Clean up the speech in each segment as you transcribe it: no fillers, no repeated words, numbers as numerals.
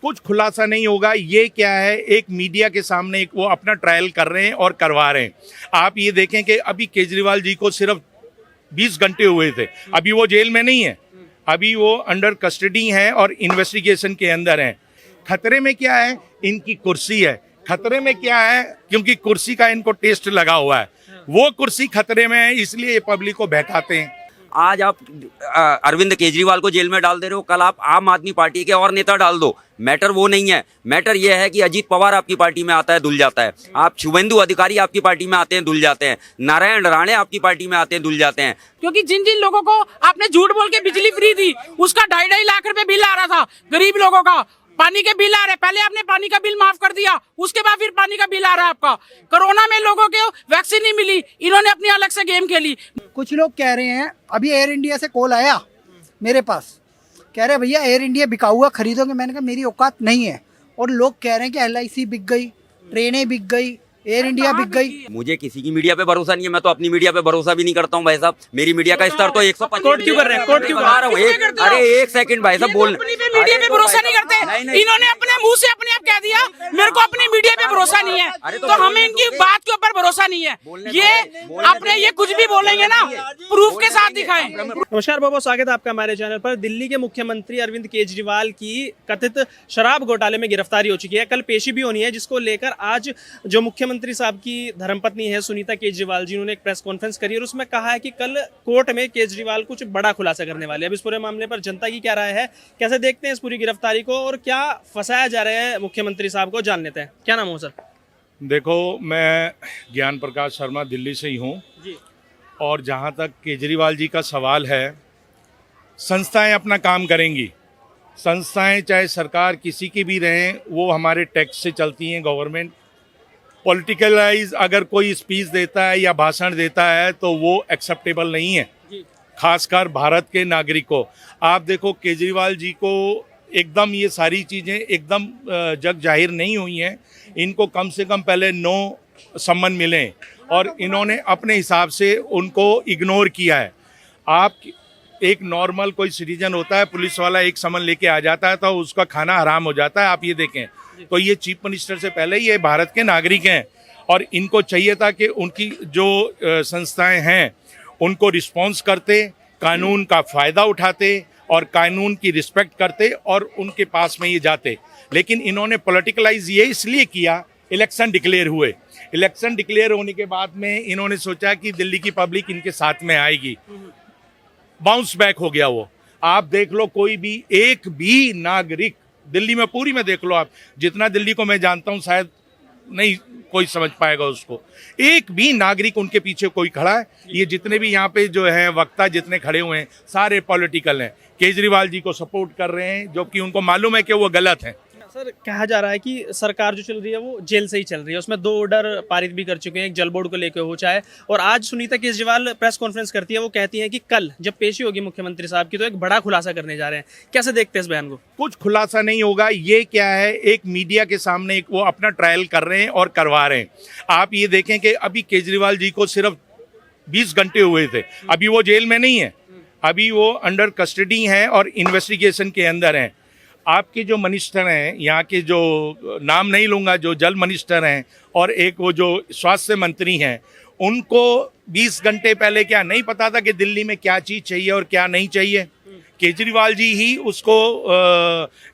कुछ खुलासा नहीं होगा। ये क्या है, एक मीडिया के सामने एक वो अपना ट्रायल कर रहे हैं और करवा रहे हैं। आप ये देखें कि अभी केजरीवाल जी को सिर्फ 20 घंटे हुए थे, अभी वो जेल में नहीं है, अभी वो अंडर कस्टडी हैं और इन्वेस्टिगेशन के अंदर हैं। खतरे में क्या है, इनकी कुर्सी है। खतरे में क्या है, क्योंकि कुर्सी का इनको टेस्ट लगा हुआ है, वो कुर्सी खतरे में है, इसलिए ये पब्लिक को बहकाते हैं। आज आप अरविंद केजरीवाल को जेल में डाल दे रहे हो, कल आप आम आदमी पार्टी के और नेता डाल दो। मैटर वो नहीं है, मैटर ये है कि अजीत पवार आपकी पार्टी में आता है, धुल जाता है। आप शुभेंदु अधिकारी आपकी पार्टी में आते हैं, धुल जाते हैं। नारायण राणे आपकी पार्टी में आते हैं, धुल जाते हैं। क्योंकि जिन जिन लोगों को आपने झूठ बोल के बिजली फ्री दी, उसका 2.5 लाख रुपए बिल आ रहा था। गरीब लोगों का पानी के बिल आ रहे, पहले आपने पानी का बिल माफ कर दिया, उसके बाद फिर पानी का बिल आ रहा है आपका। कोरोना में लोगों को वैक्सीन नहीं मिली, इन्होंने अपनी अलग से गेम खेली। कुछ लोग कह रहे हैं, अभी एयर इंडिया से कॉल आया मेरे पास, कह रहे भैया एयर इंडिया बिका हुआ खरीदोगे। मैंने कहा मेरी औकात नहीं है। और लोग कह रहे हैं कि LIC बिक गई, ट्रेनें बिक गई, एयर इंडिया बिक गई। मुझे किसी की मीडिया पे भरोसा नहीं है, मैं तो अपनी मीडिया पे भरोसा भी नहीं करता हूँ भाई साहब। मेरी मीडिया का स्तर तो 125। कोर्ट क्यों कर रहे हैं? कोर्ट क्यों कर रहे हैं? अरे एक सेकंड भाई साहब बोल। मीडिया पे भरोसा नहीं करते, इन्होंने अपने मुंह से अपने आप कह दिया मेरे को अपनी मीडिया पे भरोसा नहीं है, तो हमें इनकी बात के ऊपर भरोसा नहीं है। ये अपने ये कुछ भी बोलेंगे ना, प्रूफ के साथ दिखाएं। नमस्कार बाबा, स्वागत है आपका हमारे चैनल पर। दिल्ली के मुख्यमंत्री अरविंद केजरीवाल की कथित शराब घोटाले में गिरफ्तारी हो चुकी है। कल पेशी भी होनी है, जिसको लेकर आज जो मुख्यमंत्री साहब की धर्मपत्नी है सुनीता केजरीवाल जी, उन्होंने एक प्रेस कॉन्फ्रेंस करी और उसमें कहा है कि कल कोर्ट में केजरीवाल कुछ बड़ा खुलासा करने वाले हैं। अब इस पूरे मामले पर जनता की क्या राय है, कैसे देखते हैं इस पूरी गिरफ्तारी को और क्या फंसाया जा रहा है मुख्यमंत्री साहब को, जान लेते हैं। क्या नाम हो सर? देखो, मैं ज्ञान प्रकाश शर्मा दिल्ली से ही हूँ जी। और जहाँ तक केजरीवाल जी का सवाल है, संस्थाएं अपना काम करेंगी। संस्थाएं चाहे सरकार किसी की भी रहें, वो हमारे टैक्स से चलती हैं। गवर्नमेंट पॉलिटिकलाइज अगर कोई स्पीच देता है या भाषण देता है तो वो एक्सेप्टेबल नहीं है, खासकर भारत के नागरिक को। आप देखो, केजरीवाल जी को एकदम ये सारी चीज़ें एकदम जग जाहिर नहीं हुई हैं। इनको कम से कम पहले 9 सम्मन मिले और इन्होंने अपने हिसाब से उनको इग्नोर किया है। आप एक नॉर्मल कोई सिटीजन होता है, पुलिस वाला एक समन लेके आ जाता है तो उसका खाना हराम हो जाता है। आप ये देखें, तो ये चीफ मिनिस्टर से पहले ये भारत के नागरिक हैं और इनको चाहिए था कि उनकी जो संस्थाएं हैं उनको रिस्पॉन्स करते, कानून का फ़ायदा उठाते और कानून की रिस्पेक्ट करते और उनके पास में ये जाते। लेकिन इन्होंने पॉलिटिकलाइज ये इसलिए किया, इलेक्शन डिक्लेयर हुए। इलेक्शन डिक्लेयर होने के बाद में इन्होंने सोचा कि दिल्ली की पब्लिक इनके साथ में आएगी, बाउंस बैक हो गया वो। आप देख लो, कोई भी एक भी नागरिक दिल्ली में पूरी में देख लो, आप जितना दिल्ली को मैं जानता हूं शायद नहीं कोई समझ पाएगा उसको। एक भी नागरिक उनके पीछे कोई खड़ा है? ये जितने भी यहाँ पे जो है वक्ता जितने खड़े हुए हैं सारे पॉलिटिकल हैं, केजरीवाल जी को सपोर्ट कर रहे हैं, जो कि उनको मालूम है कि वो गलत हैं। सर, कहा जा रहा है कि सरकार जो चल रही है वो जेल से ही चल रही है, उसमें 2 ऑर्डर पारित भी कर चुके हैं, एक जल बोर्ड को लेकर हो चाहे। और आज सुनीता केजरीवाल प्रेस कॉन्फ्रेंस करती है, वो कहती है कि कल जब पेशी होगी मुख्यमंत्री साहब की तो एक बड़ा खुलासा करने जा रहे हैं। कैसे देखते हैं इस बयान को? कुछ खुलासा नहीं होगा। ये क्या है, एक मीडिया के सामने एक वो अपना ट्रायल कर रहे हैं और करवा रहे हैं। आप ये देखें कि अभी केजरीवाल जी को सिर्फ 20 घंटे हुए थे, अभी वो जेल में नहीं है, अभी वो अंडर कस्टडी हैं और इन्वेस्टिगेशन के अंदर हैं। आपके जो मिनिस्टर हैं, यहाँ के जो नाम नहीं लूँगा, जो जल मिनिस्टर हैं और एक वो जो स्वास्थ्य मंत्री हैं, उनको 20 घंटे पहले क्या नहीं पता था कि दिल्ली में क्या चीज़ चाहिए और क्या नहीं चाहिए? केजरीवाल जी ही उसको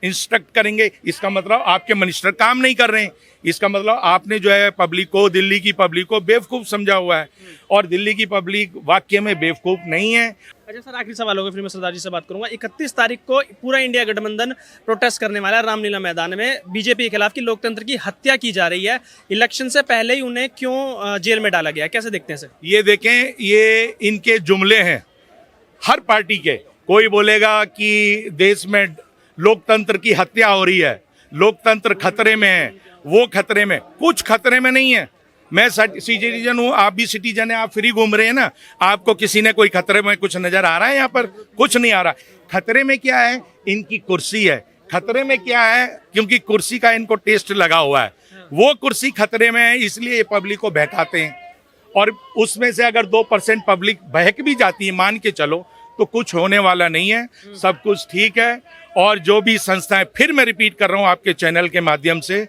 इंस्ट्रक्ट करेंगे। इसका मतलब आपके मिनिस्टर काम नहीं कर रहे हैं, इसका मतलब आपने जो है पब्लिक को, दिल्ली की पब्लिक को बेवकूफ़ समझा हुआ है और दिल्ली की पब्लिक वाकई में बेवकूफ़ नहीं है। अच्छा सर, आखिरी सवाल होगा, फिर मैं सरदार जी से बात करूंगा। 31 तारीख को पूरा इंडिया गठबंधन प्रोटेस्ट करने वाला है रामलीला मैदान में बीजेपी के खिलाफ कि लोकतंत्र की हत्या की जा रही है। इलेक्शन से पहले ही उन्हें क्यों जेल में डाला गया, कैसे देखते हैं सर? ये देखें, ये इनके जुमले हैं हर पार्टी के। कोई बोलेगा कि देश में लोकतंत्र की हत्या हो रही है, लोकतंत्र खतरे में है, वो खतरे में, कुछ खतरे में नहीं है। मैं सिटीजन हूँ, आप भी सिटीजन हैं, आप फ्री घूम रहे हैं ना, आपको किसी ने कोई खतरे में कुछ नजर आ रहा है? यहाँ पर कुछ नहीं आ रहा। खतरे में क्या है, इनकी कुर्सी है। खतरे में क्या है, क्योंकि कुर्सी का इनको टेस्ट लगा हुआ है, वो कुर्सी खतरे में है, इसलिए ये पब्लिक को बहकाते हैं। और उसमें से अगर 2% पब्लिक बहक भी जाती है, मान के चलो, तो कुछ होने वाला नहीं है, सब कुछ ठीक है। और जो भी संस्थाएं, फिर मैं रिपीट कर रहा हूं आपके चैनल के माध्यम से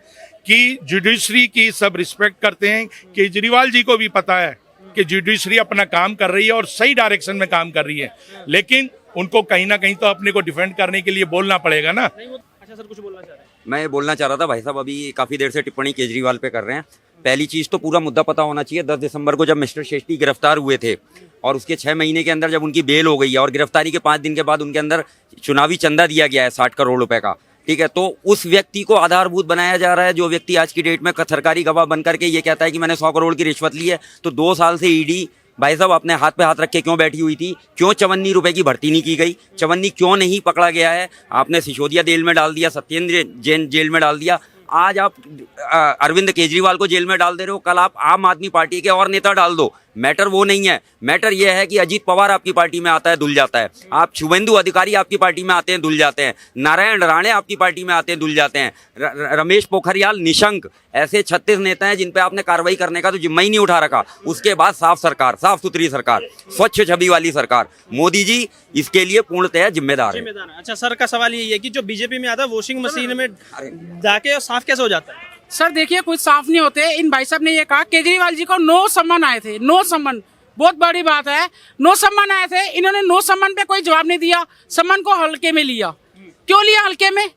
कि जुडिशरी की सब रिस्पेक्ट करते हैं। केजरीवाल जी को भी पता है कि जुडिशरी अपना काम कर रही है और सही डायरेक्शन में काम कर रही है, लेकिन उनको कहीं ना कहीं तो अपने को डिफेंड करने के लिए बोलना पड़ेगा ना। अच्छा सर, कुछ बोलना चाह रहे हैं? मैं ये बोलना चाह रहा था, भाई साहब अभी काफ़ी देर से टिप्पणी केजरीवाल पे कर रहे हैं। पहली चीज़ तो पूरा मुद्दा पता होना चाहिए। 10 दिसंबर को जब मिस्टर शेट्टी गिरफ्तार हुए थे और उसके 6 महीने के अंदर जब उनकी बेल हो गई है और गिरफ्तारी के 5 दिन के बाद उनके अंदर चुनावी चंदा दिया गया है 60 करोड़ रुपए का, ठीक है, तो उस व्यक्ति को आधारभूत बनाया जा रहा है, जो व्यक्ति आज की डेट में सरकारी गवाह बन करके ये कहता है कि मैंने 100 करोड़ की रिश्वत ली है। तो 2 साल से ईडी भाई साहब अपने हाथ पे हाथ रख के क्यों बैठी हुई थी? क्यों 54 रुपए की भर्ती नहीं की गई? 54 क्यों नहीं पकड़ा गया है? आपने सिसोदिया जेल में डाल दिया, सत्येंद्र जैन जेल में डाल दिया, आज आप अरविंद केजरीवाल को जेल में डाल दे रहे हो, कल आप आम आदमी पार्टी के और नेता डाल दो। मैटर वो नहीं है, मैटर ये है कि अजीत पवार आपकी पार्टी में आता है, धुल जाता है। आप शुभेंदु अधिकारी आपकी पार्टी में आते हैं, धुल जाते हैं। नारायण राणे आपकी पार्टी में आते हैं, धुल जाते हैं। रमेश पोखरियाल निशंक, ऐसे 36 नेता हैं जिन पे आपने कार्रवाई करने का तो जिम्मा ही नहीं उठा रखा। उसके बाद साफ सरकार, साफ सुथरी सरकार, स्वच्छ छवि वाली सरकार। मोदी जी इसके लिए पूर्णतः जिम्मेदार है। अच्छा सर, का सवाल यही है कि जो बीजेपी में आता है वॉशिंग मशीन में जाके साफ कैसे हो जाता है? सर देखिए, कुछ साफ नहीं होते। इन भाई साहब ने ये कहा केजरीवाल जी को नो सम्मन आए थे, नो सम्मन, बहुत बड़ी बात है। नो सम्मन आए थे, इन्होंने नो सम्मन पे कोई जवाब नहीं दिया, सम्मन को हल्के में लिया। क्यों लिया हल्के में?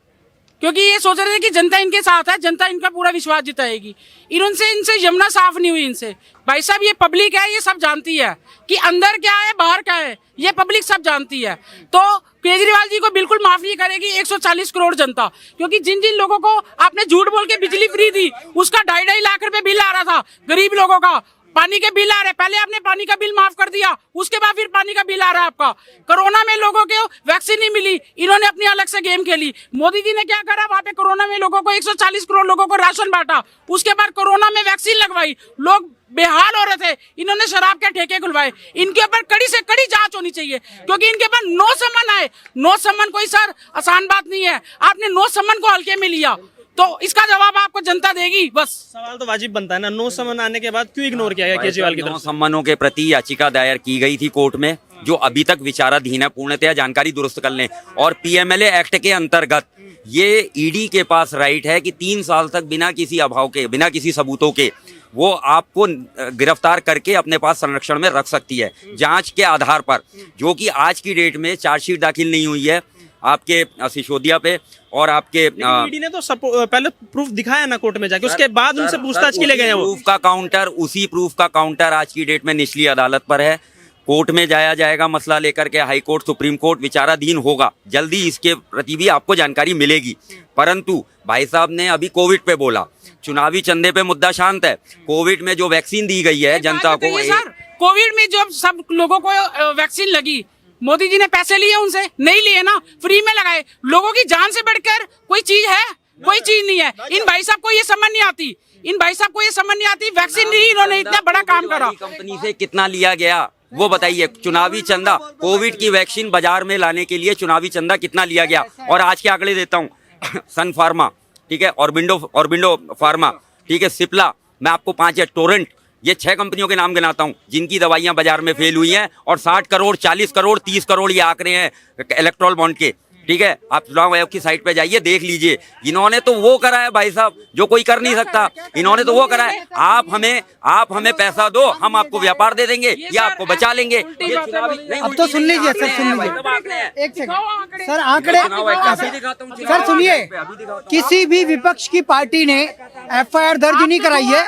क्योंकि ये सोच रहे थे कि जनता इनके साथ है, जनता इनका पूरा विश्वास जिताएगी। इनसे यमुना साफ नहीं हुई इनसे। भाई साहब ये पब्लिक है, ये सब जानती है कि अंदर क्या है बाहर क्या है, ये पब्लिक सब जानती है। तो केजरीवाल जी को बिल्कुल माफ नहीं करेगी 140 करोड़ जनता, क्योंकि जिन जिन लोगों को आपने झूठ बोल के बिजली फ्री दी, उसका 2.5 लाख रुपए बिल आ रहा था गरीब लोगों का। पानी के बिल आ रहे, पहले आपने पानी का बिल माफ कर दिया, उसके बाद फिर पानी का बिल आ रहा है आपका। कोरोना में लोगों को वैक्सीन नहीं मिली, इन्होंने अपनी अलग से गेम खेली। मोदी जी ने क्या करा, वहां पे कोरोना में लोगों को 140 करोड़ लोगों को राशन बांटा, उसके बाद कोरोना में वैक्सीन लगवाई, लोग बेहाल हो रहे थे, इन्होंने शराब के ठेके खुलवाए। इनके ऊपर कड़ी से कड़ी जांच होनी चाहिए, क्योंकि इनके ऊपर नो सम्मन आए। नो सम्मन कोई सर आसान बात नहीं है, आपने नो सम्मन को हल्के में लिया, तो इसका जवाब आपको जनता देगी। बस सवाल तो वाजिब बनता है ना, नो सम्मन आने के बाद क्यों इग्नोर किया गया केजरीवाल की तरफ से? सम्मानों के प्रति याचिका दायर की गई थी कोर्ट में, जो अभी तक विचाराधीन है, पूर्णतः जानकारी दुरुस्त कर लें। और पीएमएलए एक्ट के अंतर्गत ये ईडी के पास राइट है कि 3 साल तक बिना किसी अभाव के, बिना किसी सबूतों के वो आपको गिरफ्तार करके अपने पास संरक्षण में रख सकती है, जांच के आधार पर। जो कि आज की डेट में चार्जशीट दाखिल नहीं हुई है आपके सिसोदिया पे और आपके ईडी ने तो पहले प्रूफ दिखाया ना कोर्ट में जाके, उसके बाद उनसे पूछताछ के लिए गए। प्रूफ का काउंटर, उसी प्रूफ का काउंटर आज की डेट में निचली अदालत पर है। कोर्ट में जाया जाएगा मसला लेकर के, हाई कोर्ट, सुप्रीम कोर्ट विचाराधीन होगा, जल्दी इसके प्रति भी आपको जानकारी मिलेगी। परंतु भाई साहब ने अभी कोविड पे बोला, चुनावी चंदे पे मुद्दा शांत है। कोविड में जो वैक्सीन दी गई है जनता को, सर कोविड में जो सब लोगों को वैक्सीन लगी, मोदी जी ने पैसे लिए उनसे? नहीं लिए ना, फ्री में लगाए। लोगों की जान से बढ़कर कोई चीज है? कोई चीज नहीं है। इन भाई साहब को ये समझ नहीं आती, इन भाई साहब को ये समझ नहीं आती। वैक्सीन ली, इन्होंने इतना बड़ा काम करा। कंपनी से कितना लिया गया वो बताइए। चुनावी चंदा, कोविड की वैक्सीन बाजार में लाने के लिए चुनावी चंदा कितना लिया गया? और आज के आंकड़े देता हूँ। सन फार्मा, ठीक है, ऑरबिंडो फार्मा, ठीक है, सिप्ला, मैं आपको 5 है, टोरेंट, ये 6 कंपनियों के नाम गिनाता हूं जिनकी दवाइयां बाजार में फेल हुई हैं। और 60 करोड़, 40 करोड़, 30 करोड़ ये आंकड़े हैं इलेक्ट्रॉल बॉन्ड के, ठीक है। आप चुनाव आयोग की साइट पे जाइए, देख लीजिए। इन्होंने तो वो करा है भाई साहब जो कोई कर नहीं सकता, इन्होंने तो वो करा है। आप हमें पैसा दो, हम आपको व्यापार दे देंगे या आपको बचा लेंगे। अब तो सुन लीजिए सर, सुन लीजिए एक सेकंड सर, आंकड़े सर सुनिए। किसी भी विपक्ष की पार्टी ने एफआईआर दर्ज नहीं कराई है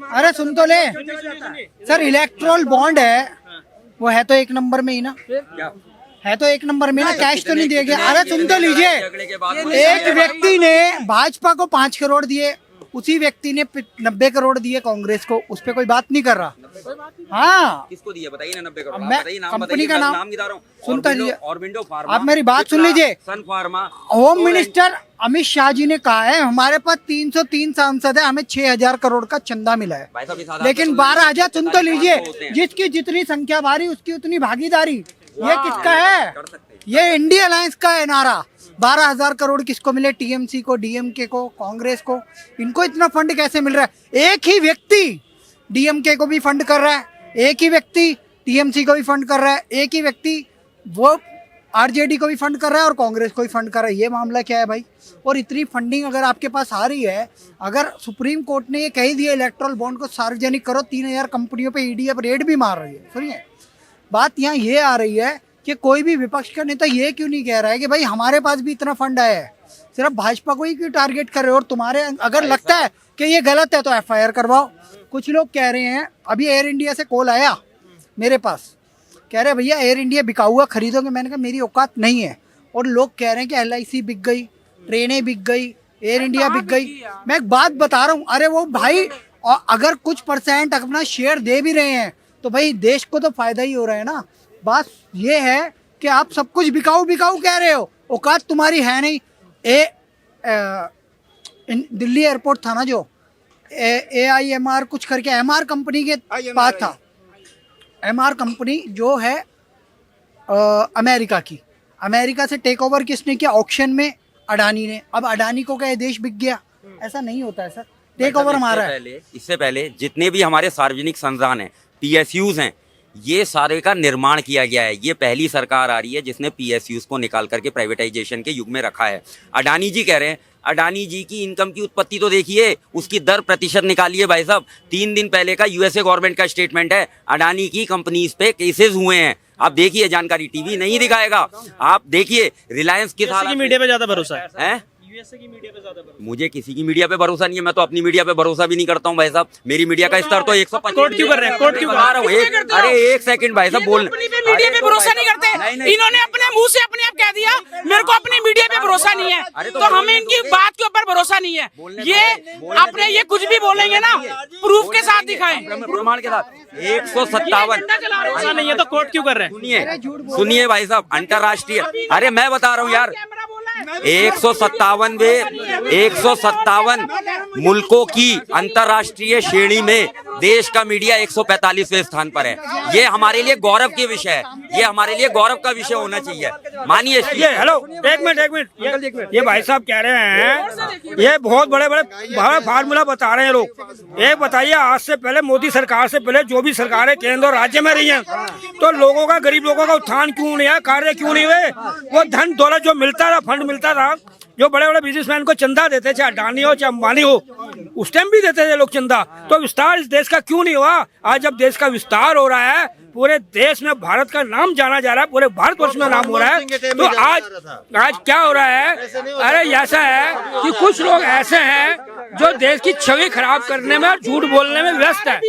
अरे सुन तो ले सर, इलेक्ट्रोल बॉन्ड है, वो है तो 1 नंबर में ही ना, है तो 1 नंबर में ना, कैश तो नहीं दिया गया। अरे सुन तो लीजिए, एक व्यक्ति ने भाजपा को 5 करोड़ दिए, उसी व्यक्ति ने 90 करोड़ दिए कांग्रेस को, उस पर कोई बात नहीं कर रहा। हाँ, किसको दिए बताइए ना 90 करोड़? मैं कंपनी का नाम सुनता लीजिए, ऑरबिंदो फार्मा, आप मेरी बात सुन लीजिए। Sun Pharma, home minister Amit Shah ji ने कहा है हमारे पास 303 सांसद है, हमें 6000 करोड़ का चंदा मिला है, लेकिन 12,000, सुन तो लीजिए, जिसकी जितनी संख्या भारी उसकी उतनी भागीदारी। ये किसका है? ये इंडिया अलायंस का है नारा। 12,000 करोड़ किसको मिले? टीएमसी को, डीएमके को, कांग्रेस को। इनको इतना फंड कैसे मिल रहा है? एक ही व्यक्ति डीएमके को भी फंड कर रहा है, एक ही व्यक्ति टीएमसी को भी फंड कर रहा है, एक ही व्यक्ति वो आरजेडी को भी फंड कर रहा है और कांग्रेस को भी फंड कर रहा है। ये मामला क्या है भाई? और इतनी फंडिंग अगर आपके पास आ रही है, अगर सुप्रीम कोर्ट ने ये कह दिया इलेक्ट्रल बॉन्ड को सार्वजनिक करो, 3000 कंपनियों पे ईडी अब रेड भी मार रही है। सुनिए, बात यहाँ ये आ रही है कि कोई भी विपक्ष का नेता ये क्यों नहीं कह रहा है कि भाई हमारे पास भी इतना फंड आया है, सिर्फ भाजपा को ही क्यों टारगेट कर रहे हो? और तुम्हारे अगर लगता है कि ये गलत है तो एफआईआर करवाओ। कुछ लोग कह रहे हैं, अभी एयर इंडिया से कॉल आया मेरे पास, कह रहे भैया एयर इंडिया बिका हुआ खरीदोगे। मैंने कहा मेरी औकात नहीं है। और लोग कह रहे हैं कि LIC बिक गई, ट्रेनें बिक गई, एयर इंडिया बिक गई। मैं एक बात बता रहा हूँ, अरे वो भाई अगर कुछ % अपना शेयर दे भी रहे हैं तो भाई देश को तो फायदा ही हो रहा है ना। बात ये है कि आप सब कुछ बिकाऊ बिकाऊ कह रहे हो, औकात तुम्हारी है नहीं। दिल्ली एयरपोर्ट था ना जो AIMR कुछ करके MR कंपनी के पास था। MR कंपनी जो है अमेरिका की, अमेरिका से टेक ओवर किसने किया? ऑक्शन में अडानी ने। अब अडानी को क्या देश बिक गया? ऐसा नहीं होता है सर, टेक ओवर हमारा है। इससे पहले जितने भी हमारे सार्वजनिक संस्थान हैं, PSUs हैं, ये सारे का निर्माण किया गया है। ये पहली सरकार आ रही है जिसने PSUs को निकाल करके प्राइवेटाइजेशन के युग में रखा है। अडानी जी कह रहे हैं, अडानी जी की इनकम की उत्पत्ति तो देखिए, उसकी दर प्रतिशत निकालिए भाई साहब। 3 दिन पहले का USA गवर्नमेंट का स्टेटमेंट है, अडानी की कंपनीज पे केसेस हुए हैं। आप देखिए जानकारी, टीवी नहीं दिखाएगा। आप देखिए रिलायंस किस हालत में। मीडिया पे ज्यादा भरोसा है? यूएसए की मीडिया पे ज्यादा भरोसा? मुझे किसी की मीडिया पे भरोसा नहीं है, मैं तो अपनी मीडिया पे भरोसा भी नहीं करता हूँ भाई साहब। मेरी मीडिया का स्तर तो 125। कोर्ट क्यों कर रहे हैं? कोर्ट क्यों कर रहे हैं? अरे एक सेकंड भाई साहब, बोल। मीडिया पे भरोसा नहीं करते। इन्होंने अपने मुंह से अपने आप कह दिया मेरे को अपनी मीडिया पे भरोसा नहीं है, तो हमें इनकी बात के ऊपर भरोसा नहीं है। ये अपने ये कुछ भी बोलेंगे ना, प्रूफ के साथ दिखाएं, प्रमाण के साथ। 157 भरोसा नहीं है तो कोर्ट क्यों कर रहे हैं? सुनिए भाई साहब, अंतरराष्ट्रीय, अरे मैं बता रहा हूँ यार, 157 मुल्कों की अंतरराष्ट्रीय श्रेणी में देश का मीडिया 145वें स्थान पर है। ये हमारे लिए गौरव के विषय है, ये हमारे लिए गौरव का विषय होना चाहिए। मानिए ये हेलो एक मिनट ये भाई साहब कह रहे हैं, ये बहुत बड़े फार्मूला बता रहे हैं लोग। एक बताइए, आज से पहले मोदी सरकार से पहले जो भी सरकारें केंद्र और राज्य में रही हैं, तो लोगों का, गरीब लोगों का उत्थान क्यों नहीं है, कार्य क्यों नहीं हुए? वो धन दौलत जो मिलता था, फंड मिलता था, जो बड़े बड़े बिजनेसमैन को चंदा देते, चाहे अडानी हो चाहे अंबानी हो, उस टाइम भी देते थे लोग चंदा। तो विस्तार इस देश का क्यों नहीं हुआ? आज जब देश का विस्तार हो रहा है, पूरे देश में भारत का नाम जाना जा रहा है, पूरे भारतवर्ष में नाम हो रहा है, तो आज क्या हो रहा है? अरे ऐसा है कि कुछ लोग ऐसे हैं जो देश की छवि खराब करने में, झूठ बोलने में व्यस्त है।